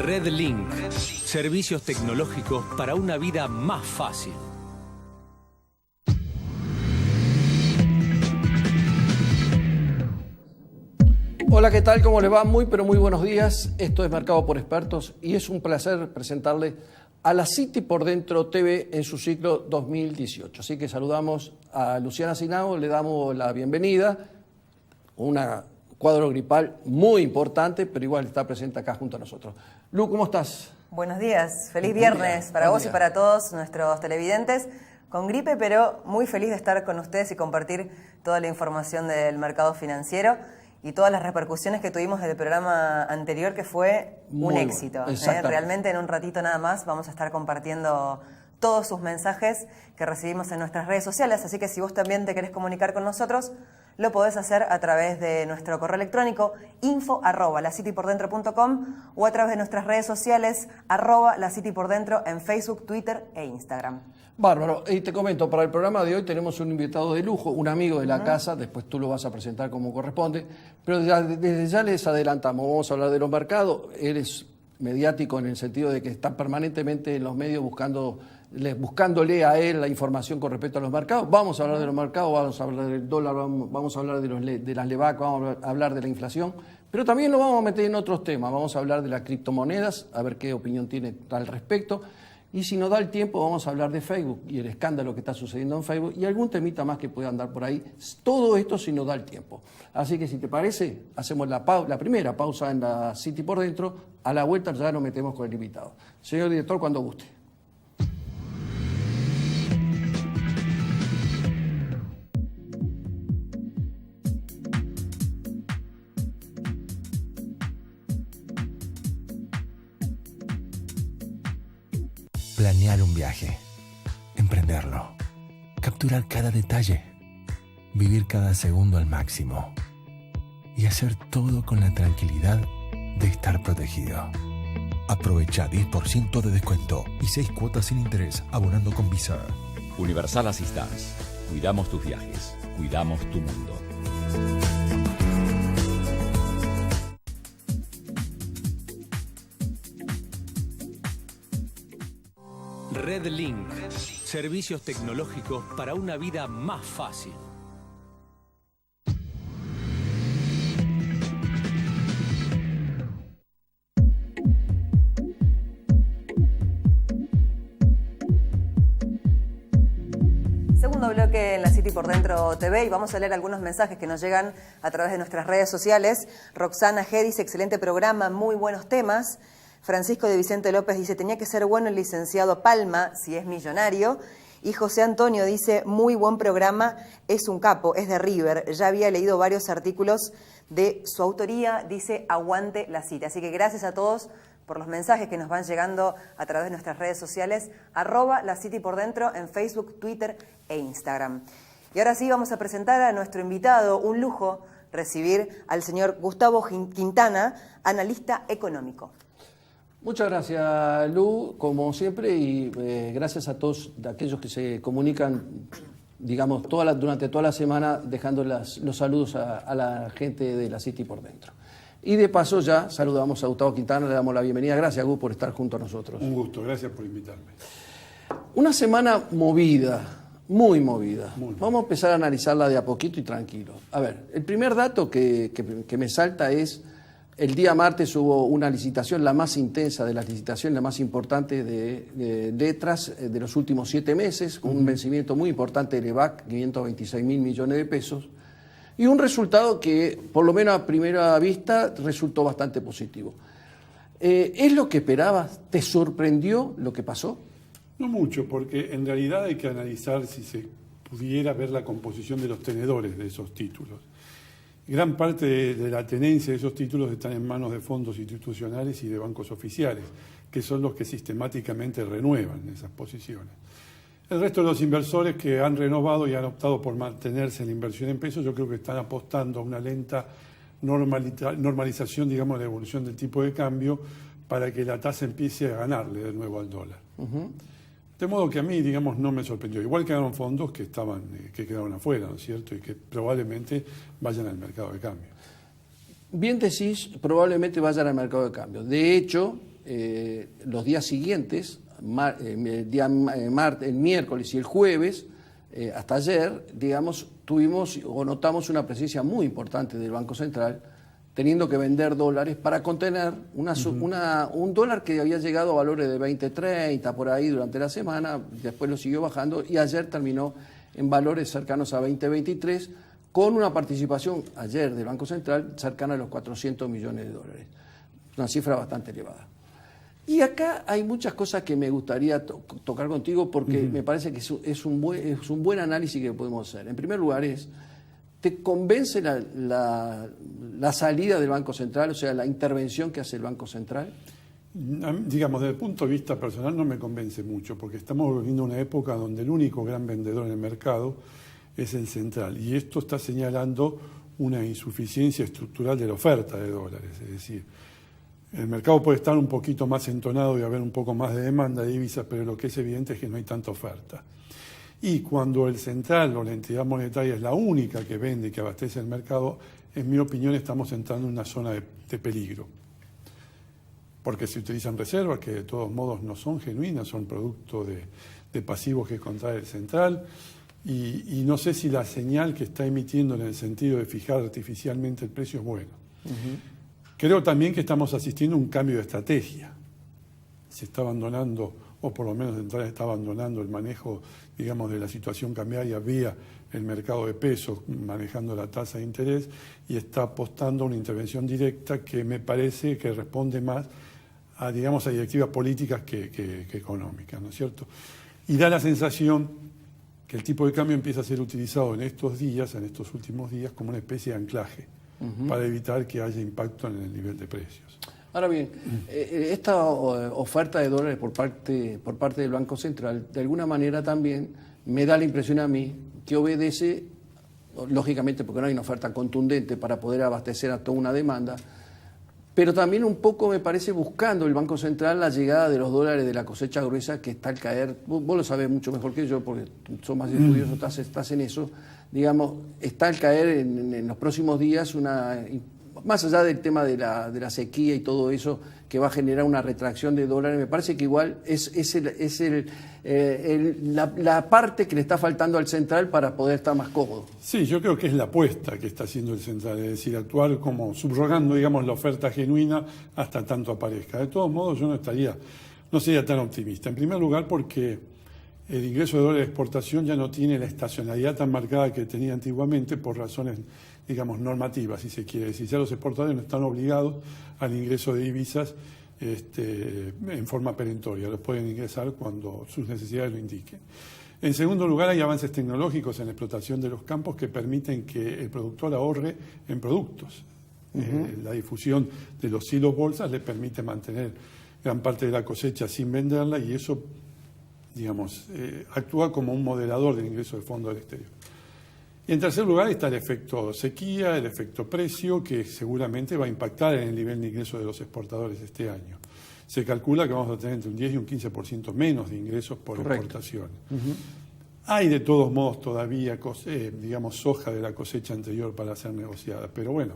RedLink, servicios tecnológicos para una vida más fácil. Hola, ¿qué tal? ¿Cómo les va? Muy, pero muy buenos días. Esto es Mercado por Expertos y es un placer presentarle a la City por Dentro TV en su ciclo 2018. Así que saludamos a Luciana Sinago, le damos la bienvenida. Un cuadro gripal muy importante, pero igual está presente acá junto a nosotros. Lu, ¿cómo estás? Buenos días, feliz viernes para vos y para todos nuestros televidentes. Con gripe, pero muy feliz de estar con ustedes y compartir toda la información del mercado financiero y todas las repercusiones que tuvimos del programa anterior, que fue un éxito. Realmente en un ratito nada más vamos a estar compartiendo todos sus mensajes que recibimos en nuestras redes sociales, así que si vos también te querés comunicar con nosotros, lo podés hacer a través de nuestro correo electrónico info@lacitypordentro.com o a través de nuestras redes sociales @lacitypordentro en Facebook, Twitter e Instagram. Bárbaro. Y te comento, para el programa de hoy tenemos un invitado de lujo, un amigo de la casa, después tú lo vas a presentar como corresponde, pero desde ya les adelantamos, vamos a hablar de los mercados. Él es mediático en el sentido de que está permanentemente en los medios buscándole a él la información con respecto a los mercados. Vamos a hablar de los mercados, vamos a hablar del dólar, vamos a hablar de las LEVAC, vamos a hablar de la inflación, pero también lo vamos a meter en otros temas. Vamos a hablar de las criptomonedas, a ver qué opinión tiene al respecto. Y si nos da el tiempo, vamos a hablar de Facebook y el escándalo que está sucediendo en Facebook y algún temita más que pueda andar por ahí. Todo esto si nos da el tiempo. Así que si te parece, hacemos la primera pausa en la City por Dentro. A la vuelta ya nos metemos con el invitado. Señor director, cuando guste. Planear un viaje, emprenderlo, capturar cada detalle, vivir cada segundo al máximo y hacer todo con la tranquilidad de estar protegido. Aprovecha 10% de descuento y 6 cuotas sin interés abonando con Visa. Universal Assistance. Cuidamos tus viajes, cuidamos tu mundo. RedLink, servicios tecnológicos para una vida más fácil. Segundo bloque en la City por Dentro TV y vamos a leer algunos mensajes que nos llegan a través de nuestras redes sociales. Roxana G dice, excelente programa, muy buenos temas. Francisco de Vicente López dice, tenía que ser bueno el licenciado Palma, si es millonario. Y José Antonio dice, muy buen programa, es un capo, es de River. Ya había leído varios artículos de su autoría, dice, aguante la City. Así que gracias a todos por los mensajes que nos van llegando a través de nuestras redes sociales, @lacitypordentro en Facebook, Twitter e Instagram. Y ahora sí vamos a presentar a nuestro invitado, un lujo recibir al señor Gustavo Quintana, analista económico. Muchas gracias, Lu, como siempre, y gracias a todos aquellos que se comunican, digamos, durante toda la semana, dejando los saludos a la gente de la City por Dentro. Y de paso ya saludamos a Gustavo Quintana, le damos la bienvenida. Gracias, Gus, por estar junto a nosotros. Un gusto, gracias por invitarme. Una semana movida, muy movida. Vamos a empezar a analizarla de a poquito y tranquilo. A ver, el primer dato que me salta es... El día martes hubo una licitación, la más intensa de las licitaciones, la más importante de letras de los últimos 7 meses, con un vencimiento muy importante de LEVAC, 526.000 millones de pesos, y un resultado que, por lo menos a primera vista, resultó bastante positivo. ¿Es lo que esperabas? ¿Te sorprendió lo que pasó? No mucho, porque en realidad hay que analizar si se pudiera ver la composición de los tenedores de esos títulos. Gran parte de la tenencia de esos títulos están en manos de fondos institucionales y de bancos oficiales, que son los que sistemáticamente renuevan esas posiciones. El resto de los inversores que han renovado y han optado por mantenerse en la inversión en pesos, yo creo que están apostando a una lenta normalización, digamos, de la evolución del tipo de cambio para que la tasa empiece a ganarle de nuevo al dólar. De modo que a mí, digamos, no me sorprendió. Igual quedaron fondos que quedaron afuera, ¿no es cierto? Y que probablemente vayan al mercado de cambio. Bien decís, probablemente vayan al mercado de cambio. De hecho, los días siguientes, el miércoles y el jueves, hasta ayer, digamos, notamos una presencia muy importante del Banco Central, teniendo que vender dólares para contener un dólar que había llegado a valores de 20.30 por ahí durante la semana, después lo siguió bajando y ayer terminó en valores cercanos a 20.23, con una participación ayer del Banco Central cercana a los 400 millones de dólares. Una cifra bastante elevada. Y acá hay muchas cosas que me gustaría tocar contigo porque me parece que es un buen análisis que podemos hacer. En primer lugar ¿te convence la salida del Banco Central, o sea, la intervención que hace el Banco Central? Digamos, desde el punto de vista personal no me convence mucho, porque estamos viviendo una época donde el único gran vendedor en el mercado es el central, y esto está señalando una insuficiencia estructural de la oferta de dólares, es decir, el mercado puede estar un poquito más entonado y haber un poco más de demanda de divisas, pero lo que es evidente es que no hay tanta oferta. Y cuando el central o la entidad monetaria es la única que vende y que abastece el mercado, en mi opinión estamos entrando en una zona de peligro. Porque se utilizan reservas que de todos modos no son genuinas, son producto de pasivos que contrae el central. Y no sé si la señal que está emitiendo en el sentido de fijar artificialmente el precio es buena. Creo también que estamos asistiendo a un cambio de estrategia. Se está abandonando, o por lo menos el central está abandonando el manejo, digamos, de la situación cambiaria vía el mercado de pesos, manejando la tasa de interés, y está apostando a una intervención directa que me parece que responde más a, digamos, a directivas políticas que económicas, ¿no es cierto? Y da la sensación que el tipo de cambio empieza a ser utilizado en estos días, en estos últimos días, como una especie de anclaje para evitar que haya impacto en el nivel de precios. Ahora bien, esta oferta de dólares por parte del Banco Central, de alguna manera también me da la impresión a mí que obedece, lógicamente porque no hay una oferta contundente para poder abastecer a toda una demanda, pero también un poco me parece buscando el Banco Central la llegada de los dólares de la cosecha gruesa que está al caer, vos lo sabés mucho mejor que yo porque sos más estudioso, estás en eso, digamos, está al caer en los próximos días más allá del tema de la sequía y todo eso, que va a generar una retracción de dólares, me parece que igual es la parte que le está faltando al central para poder estar más cómodo. Sí, yo creo que es la apuesta que está haciendo el central, es decir, actuar como subrogando, digamos, la oferta genuina hasta tanto aparezca. De todos modos, yo no sería tan optimista. En primer lugar, porque el ingreso de dólares de exportación ya no tiene la estacionalidad tan marcada que tenía antiguamente por razones, digamos, normativas, si se quiere decir. Ya los exportadores no están obligados al ingreso de divisas en forma perentoria, los pueden ingresar cuando sus necesidades lo indiquen. En segundo lugar, hay avances tecnológicos en la explotación de los campos que permiten que el productor ahorre en productos. La difusión de los silos bolsas le permite mantener gran parte de la cosecha sin venderla y eso, digamos, actúa como un moderador del ingreso de fondos del exterior. Y en tercer lugar está el efecto sequía, el efecto precio, que seguramente va a impactar en el nivel de ingreso de los exportadores este año. Se calcula que vamos a tener entre un 10 y un 15% menos de ingresos por exportaciones. Hay de todos modos todavía, digamos, soja de la cosecha anterior para ser negociada, pero bueno,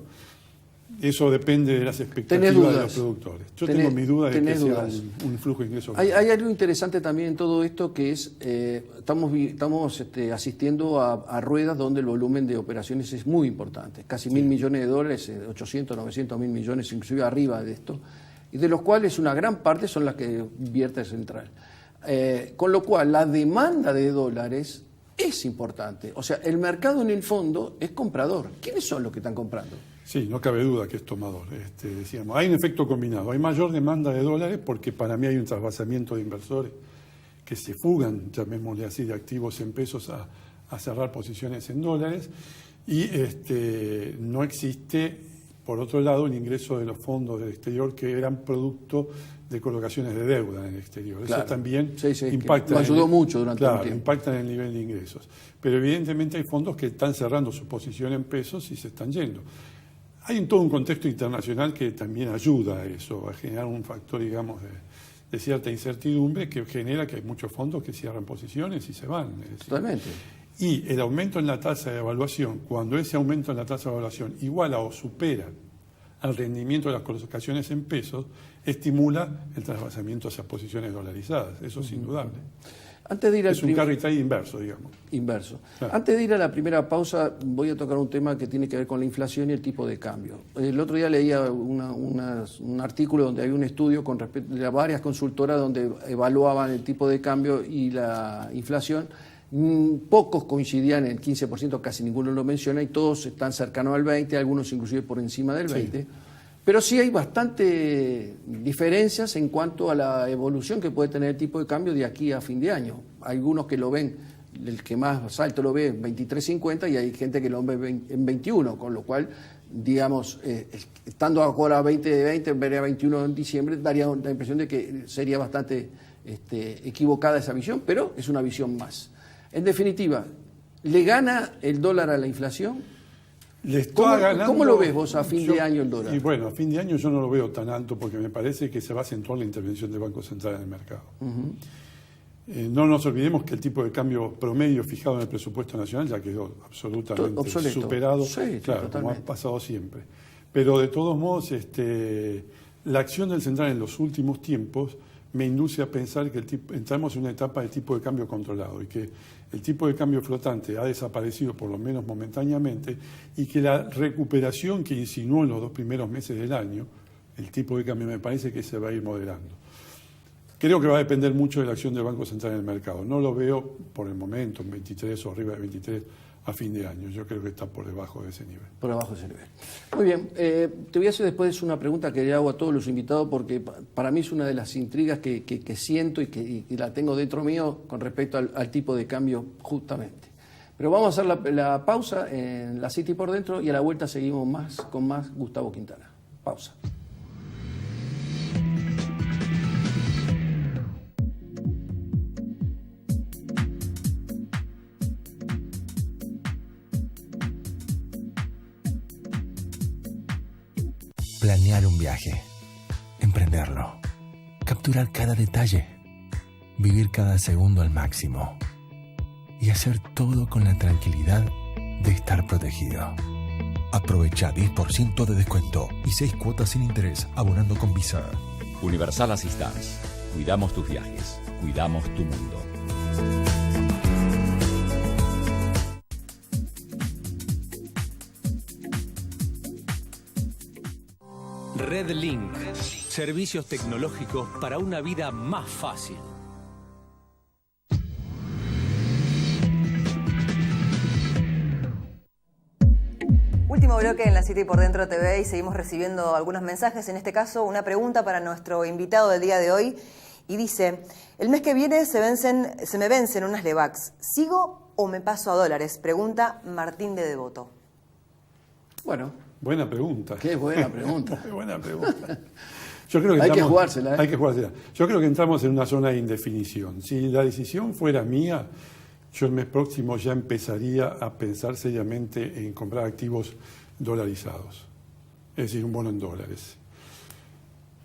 eso depende de las expectativas de los productores. Yo tengo mis dudas de que sea un flujo de ingresos. Hay algo interesante también en todo esto que es, estamos asistiendo a ruedas donde el volumen de operaciones es muy importante, casi 1.000 millones de dólares, 800, 900 mil millones, inclusive arriba de esto, y de los cuales una gran parte son las que invierte el central. Con lo cual la demanda de dólares es importante. O sea, el mercado en el fondo es comprador. ¿Quiénes son los que están comprando? Sí, no cabe duda que es tomador. Decíamos, hay un efecto combinado. Hay mayor demanda de dólares porque para mí hay un trasvasamiento de inversores que se fugan, llamémosle así, de activos en pesos a cerrar posiciones en dólares. Y no existe, por otro lado, el ingreso de los fondos del exterior que eran producto de colocaciones de deuda en el exterior. Claro. Eso también impacta. Lo ayudó mucho durante un tiempo. Impacta en el nivel de ingresos. Pero evidentemente hay fondos que están cerrando su posición en pesos y se están yendo. Hay todo un contexto internacional que también ayuda a eso, a generar un factor, digamos, de cierta incertidumbre que genera que hay muchos fondos que cierran posiciones y se van. Totalmente. Y el aumento en la tasa de evaluación, cuando ese aumento en la tasa de evaluación iguala o supera al rendimiento de las colocaciones en pesos, estimula el trasvasamiento hacia posiciones dolarizadas. Eso es indudable. Antes de ir Es un carry trade inverso, digamos. Inverso. Claro. Antes de ir a la primera pausa, voy a tocar un tema que tiene que ver con la inflación y el tipo de cambio. El otro día leía un artículo donde había un estudio con respecto a varias consultoras donde evaluaban el tipo de cambio y la inflación. Pocos coincidían en el 15%, casi ninguno lo menciona, y todos están cercanos al 20%, algunos inclusive por encima del 20%. Sí. Pero sí hay bastante diferencias en cuanto a la evolución que puede tener el tipo de cambio de aquí a fin de año. Hay algunos que lo ven, el que más alto lo ve en 23.50 y hay gente que lo ve en 21, con lo cual, digamos, estando ahora a 20 vería 21 en diciembre, daría la impresión de que sería bastante equivocada esa visión, pero es una visión más. En definitiva, ¿le gana el dólar a la inflación? ¿Cómo lo ves vos a fin de año el dólar? Y bueno, a fin de año yo no lo veo tan alto porque me parece que se va a acentuar la intervención del Banco Central en el mercado. No nos olvidemos que el tipo de cambio promedio fijado en el presupuesto nacional ya quedó absolutamente obsoleto. Superado, sí, claro, totalmente. como ha pasado siempre. Pero de todos modos, la acción del central en los últimos tiempos me induce a pensar que entramos en una etapa de tipo de cambio controlado y que el tipo de cambio flotante ha desaparecido por lo menos momentáneamente y que la recuperación que insinuó en los 2 primeros meses del año, el tipo de cambio me parece que se va a ir moderando. Creo que va a depender mucho de la acción del Banco Central en el mercado. No lo veo por el momento en 23 o arriba de 23 a fin de año. Yo creo que está por debajo de ese nivel. Por debajo de ese nivel. Muy bien. Te voy a hacer después una pregunta que le hago a todos los invitados porque para mí es una de las intrigas que siento y que la tengo dentro mío con respecto al tipo de cambio justamente. Pero vamos a hacer la pausa en la City por dentro y a la vuelta seguimos con más Gustavo Quintana. Pausa. Planear un viaje, emprenderlo, capturar cada detalle, vivir cada segundo al máximo y hacer todo con la tranquilidad de estar protegido. Aprovecha 10% de descuento y 6 cuotas sin interés abonando con Visa. Universal Assistance. Cuidamos tus viajes. Cuidamos tu mundo. Redlink. Servicios tecnológicos para una vida más fácil. Último bloque en la City por Dentro TV y seguimos recibiendo algunos mensajes. En este caso, una pregunta para nuestro invitado del día de hoy. Y dice, el mes que viene se me vencen unas Levax. ¿Sigo o me paso a dólares? Pregunta Martín de Devoto. Bueno. Buena pregunta. Qué buena pregunta. Qué buena pregunta. Yo creo que hay que jugársela. Hay que jugársela. Yo creo que entramos en una zona de indefinición. Si la decisión fuera mía, yo el mes próximo ya empezaría a pensar seriamente en comprar activos dolarizados. Es decir, un bono en dólares.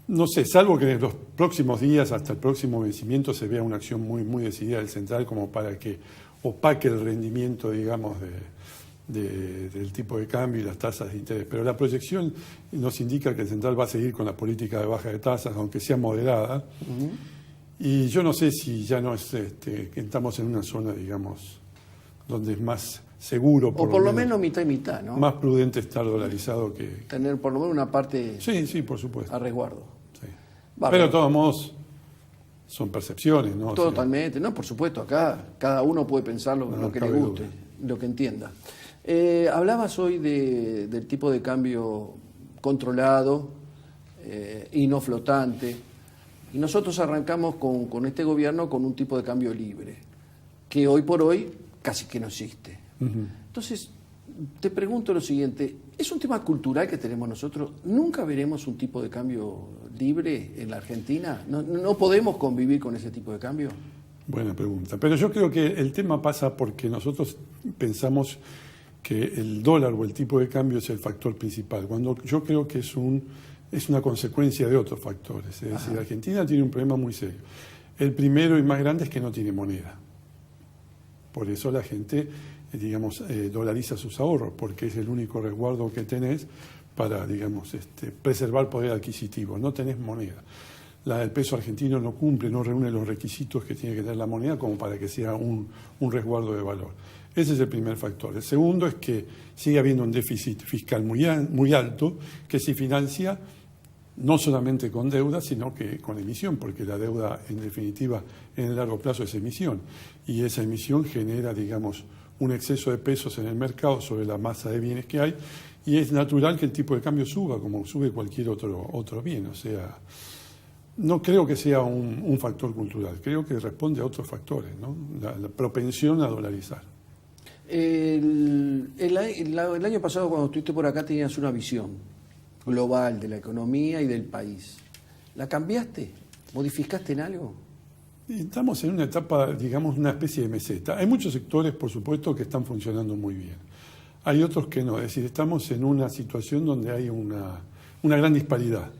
No sé, salvo que en los próximos días, hasta el próximo vencimiento, se vea una acción muy, muy decidida del central como para que opaque el rendimiento, digamos, del tipo de cambio y las tasas de interés. Pero la proyección nos indica que el central va a seguir con la política de baja de tasas, aunque sea moderada. Y yo no sé si ya no es que estamos en una zona, digamos, donde es más seguro. Por lo menos mitad y mitad, ¿no? Más prudente estar dolarizado que... Tener por lo menos una parte... Sí, por supuesto. A resguardo. Sí. Pero de todos modos, son percepciones, ¿no? Totalmente. No, por supuesto, acá cada uno puede pensar lo que le guste, lo que entienda. Hablabas hoy del tipo de cambio controlado y no flotante. Y nosotros arrancamos con este gobierno con un tipo de cambio libre, que hoy por hoy casi que no existe. Entonces, te pregunto lo siguiente, ¿es un tema cultural que tenemos nosotros? ¿Nunca veremos un tipo de cambio libre en la Argentina? ¿No podemos convivir con ese tipo de cambio? Buena pregunta. Pero yo creo que el tema pasa porque nosotros pensamos que el dólar o el tipo de cambio es el factor principal, cuando yo creo que es una consecuencia de otros factores. Es decir, Argentina tiene un problema muy serio. El primero y más grande es que no tiene moneda. Por eso la gente, digamos, dolariza sus ahorros, porque es el único resguardo que tenés para, digamos, preservar poder adquisitivo. No tenés moneda. El peso argentino no cumple, no reúne los requisitos que tiene que tener la moneda como para que sea un resguardo de valor. Ese es el primer factor. El segundo es que sigue habiendo un déficit fiscal muy alto que se financia no solamente con deuda, sino que con emisión, porque la deuda, en definitiva, en el largo plazo es emisión. Y esa emisión genera, digamos, un exceso de pesos en el mercado sobre la masa de bienes que hay, y es natural que el tipo de cambio suba, como sube cualquier otro bien. O sea, no creo que sea un factor cultural, creo que responde a otros factores, ¿no? La propensión a dolarizar. El año pasado, cuando estuviste por acá, tenías una visión global de la economía y del país. ¿La cambiaste? ¿Modificaste en algo? Estamos en una etapa, digamos, una especie de meseta. Hay muchos sectores, por supuesto, que están funcionando muy bien. Hay otros que no. Es decir, estamos en una situación donde hay una gran disparidad.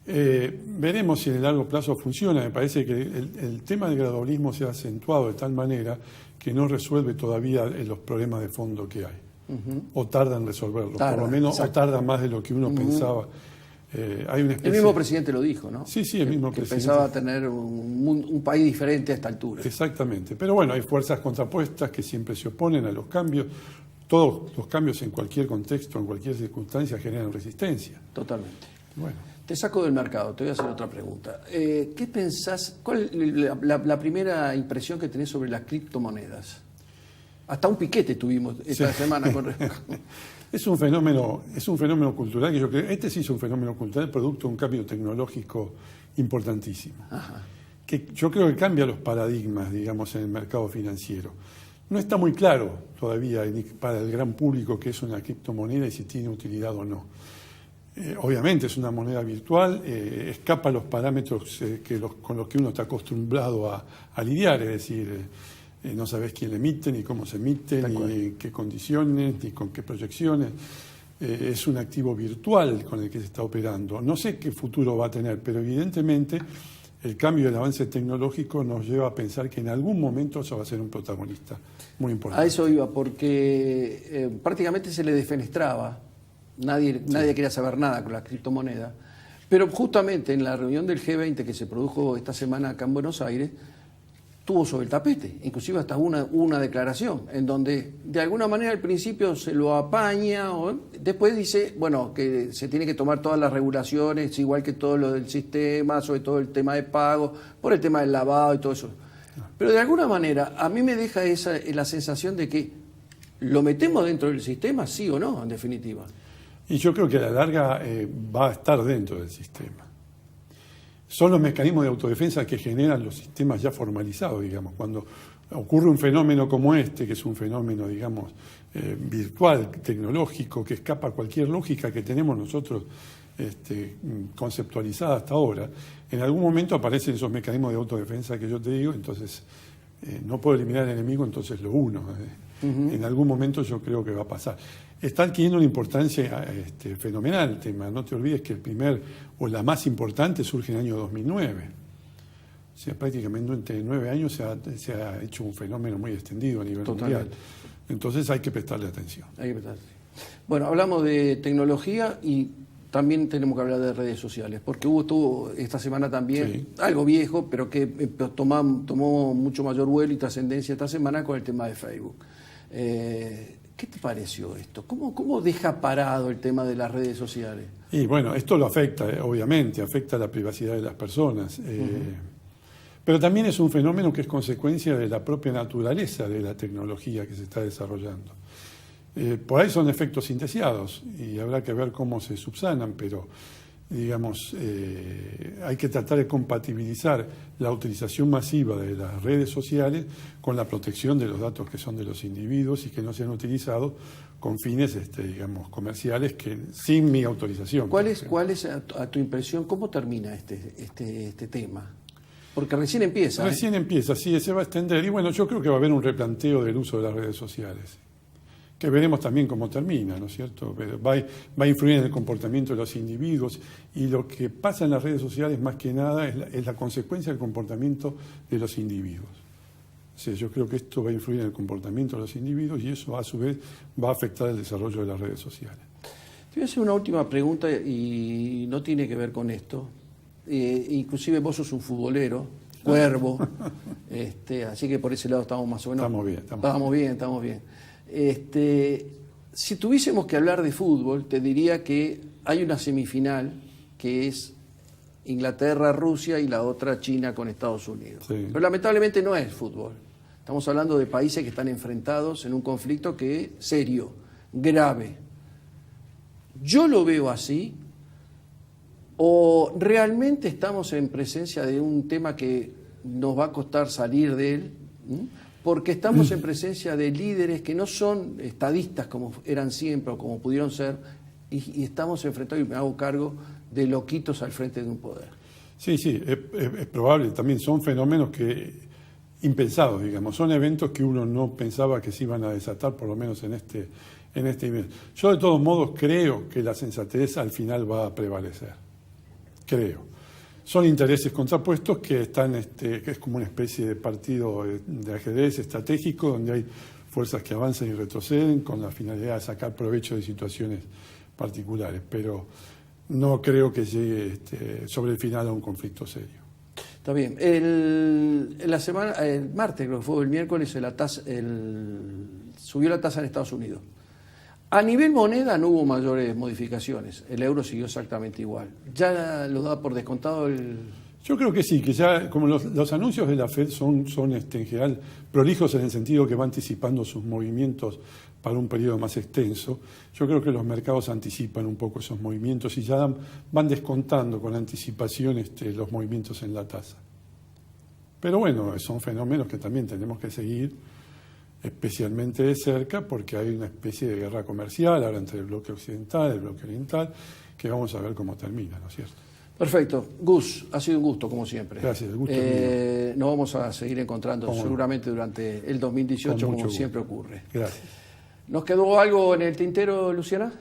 Veremos si en el largo plazo funciona. Me parece que el tema del gradualismo se ha acentuado de tal manera que no resuelve todavía los problemas de fondo que hay. O tarda en resolverlos, por lo menos, exacto. O tarda más de lo que uno pensaba. Hay una especie... El mismo presidente lo dijo, ¿no? Sí, el mismo que presidente. Pensaba tener un país diferente a esta altura. Exactamente. Pero bueno, hay fuerzas contrapuestas que siempre se oponen a los cambios. Todos los cambios en cualquier contexto, en cualquier circunstancia, generan resistencia. Totalmente. Bueno. Te saco del mercado, te voy a hacer otra pregunta. ¿Qué pensás? ¿Cuál es la primera impresión que tenés sobre las criptomonedas? Hasta un piquete tuvimos esta semana con respecto. Es un fenómeno cultural que yo creo. Sí es un fenómeno cultural producto de un cambio tecnológico importantísimo. Ajá. Que yo creo que cambia los paradigmas, digamos, en el mercado financiero. No está muy claro todavía para el gran público qué es una criptomoneda y si tiene utilidad o no. Obviamente es una moneda virtual, escapa a los parámetros con los que uno está acostumbrado a lidiar, es decir, no sabes quién le emite, ni cómo se emite, ni en qué condiciones, ni con qué proyecciones. Es un activo virtual con el que se está operando. No sé qué futuro va a tener, pero evidentemente el cambio y el avance tecnológico nos lleva a pensar que en algún momento eso va a ser un protagonista muy importante. A eso iba, porque prácticamente se le defenestraba. Nadie quería saber nada con la criptomoneda. Pero justamente en la reunión del G20 que se produjo esta semana acá en Buenos Aires, tuvo sobre el tapete, inclusive hasta una declaración, en donde de alguna manera al principio se lo apaña, después dice, bueno, que se tiene que tomar todas las regulaciones, igual que todo lo del sistema, sobre todo el tema de pago, por el tema del lavado y todo eso. Pero de alguna manera a mí me deja la sensación de que lo metemos dentro del sistema, sí o no, en definitiva. Y yo creo que a la larga va a estar dentro del sistema. Son los mecanismos de autodefensa que generan los sistemas ya formalizados, digamos. Cuando ocurre un fenómeno como este, que es un fenómeno, digamos, virtual, tecnológico, que escapa a cualquier lógica que tenemos nosotros conceptualizada hasta ahora, en algún momento aparecen esos mecanismos de autodefensa que yo te digo, entonces no puedo eliminar al enemigo, entonces lo uno. En algún momento yo creo que va a pasar. Está adquiriendo una importancia fenomenal el tema. No te olvides que la más importante surge en el año 2009. O sea, prácticamente entre 9 años se ha hecho un fenómeno muy extendido a nivel mundial. Entonces hay que prestarle atención. Bueno, hablamos de tecnología y también tenemos que hablar de redes sociales, porque tuvo esta semana también algo viejo, pero que tomó mucho mayor vuelo y trascendencia esta semana con el tema de Facebook. ¿Qué te pareció esto? ¿Cómo deja parado el tema de las redes sociales? Y bueno, esto lo afecta, obviamente, afecta la privacidad de las personas. Pero también es un fenómeno que es consecuencia de la propia naturaleza de la tecnología que se está desarrollando. Por ahí son efectos indeseados y habrá que ver cómo se subsanan, pero digamos, hay que tratar de compatibilizar la utilización masiva de las redes sociales con la protección de los datos que son de los individuos y que no sean utilizados con fines, digamos, comerciales que sin mi autorización. ¿Cuál es a tu impresión, cómo termina este tema? Porque recién empieza. Recién empieza, sí, se va a extender. Y bueno, yo creo que va a haber un replanteo del uso de las redes sociales, que veremos también cómo termina, ¿no es cierto? Va a influir en el comportamiento de los individuos y lo que pasa en las redes sociales más que nada es la consecuencia del comportamiento de los individuos. O sea, yo creo que esto va a influir en el comportamiento de los individuos y eso a su vez va a afectar el desarrollo de las redes sociales. Te Te voy a hacer una última pregunta y no tiene que ver con esto. Inclusive vos sos un futbolero, cuervo, así que por ese lado estamos más o menos... Estamos bien. Si tuviésemos que hablar de fútbol, te diría que hay una semifinal que es Inglaterra-Rusia y la otra China con Estados Unidos. Sí. Pero lamentablemente no es fútbol. Estamos hablando de países que están enfrentados en un conflicto que es serio, grave. Yo lo veo así, o realmente estamos en presencia de un tema que nos va a costar salir de él, porque estamos en presencia de líderes que no son estadistas como eran siempre o como pudieron ser, y estamos enfrentados, y me hago cargo, de loquitos al frente de un poder. Sí, es probable. También son fenómenos impensados, digamos. Son eventos que uno no pensaba que se iban a desatar, por lo menos en este nivel. Yo, de todos modos, creo que la sensatez al final va a prevalecer. Creo. Son intereses contrapuestos que que es como una especie de partido de ajedrez estratégico, donde hay fuerzas que avanzan y retroceden con la finalidad de sacar provecho de situaciones particulares. Pero no creo que llegue sobre el final a un conflicto serio. Está bien. El martes, creo que fue, el miércoles, subió la tasa en Estados Unidos. A nivel moneda no hubo mayores modificaciones. El euro siguió exactamente igual. ¿Ya lo da por descontado Yo creo que sí, que ya como los anuncios de la FED son en general prolijos en el sentido que va anticipando sus movimientos para un periodo más extenso, yo creo que los mercados anticipan un poco esos movimientos y ya van descontando con anticipación los movimientos en la tasa. Pero bueno, son fenómenos que también tenemos que seguir especialmente de cerca, porque hay una especie de guerra comercial ahora entre el bloque occidental y el bloque oriental, que vamos a ver cómo termina, ¿no es cierto? Perfecto. Gus, ha sido un gusto, como siempre. Gracias, el gusto es mío. Nos vamos a seguir encontrando seguramente durante el 2018, como siempre ocurre. Gracias. ¿Nos quedó algo en el tintero, Luciana?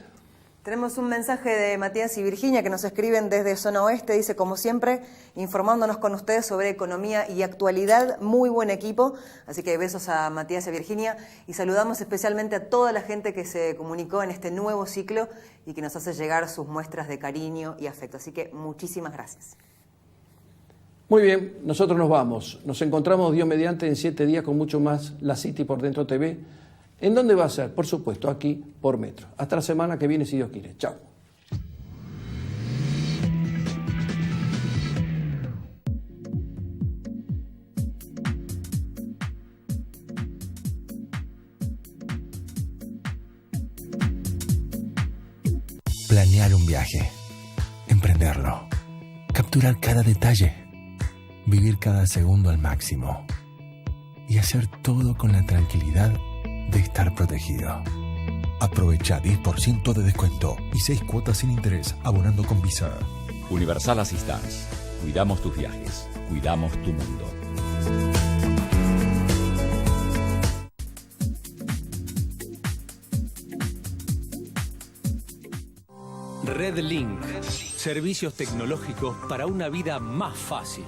Tenemos un mensaje de Matías y Virginia que nos escriben desde Zona Oeste. Dice, como siempre, informándonos con ustedes sobre economía y actualidad. Muy buen equipo. Así que besos a Matías y a Virginia. Y saludamos especialmente a toda la gente que se comunicó en este nuevo ciclo y que nos hace llegar sus muestras de cariño y afecto. Así que muchísimas gracias. Muy bien, nosotros nos vamos. Nos encontramos, Dios mediante, en 7 días con mucho más La City por Dentro TV. ¿En dónde va a ser? Por supuesto, aquí por Metro. Hasta la semana que viene, si Dios quiere. Chao. Planear un viaje, emprenderlo, capturar cada detalle, vivir cada segundo al máximo y hacer todo con la tranquilidad de estar protegido. Aprovecha 10% de descuento y 6 cuotas sin interés abonando con Visa. Universal Assistance. Cuidamos tus viajes. Cuidamos tu mundo. Red Link. Servicios tecnológicos para una vida más fácil.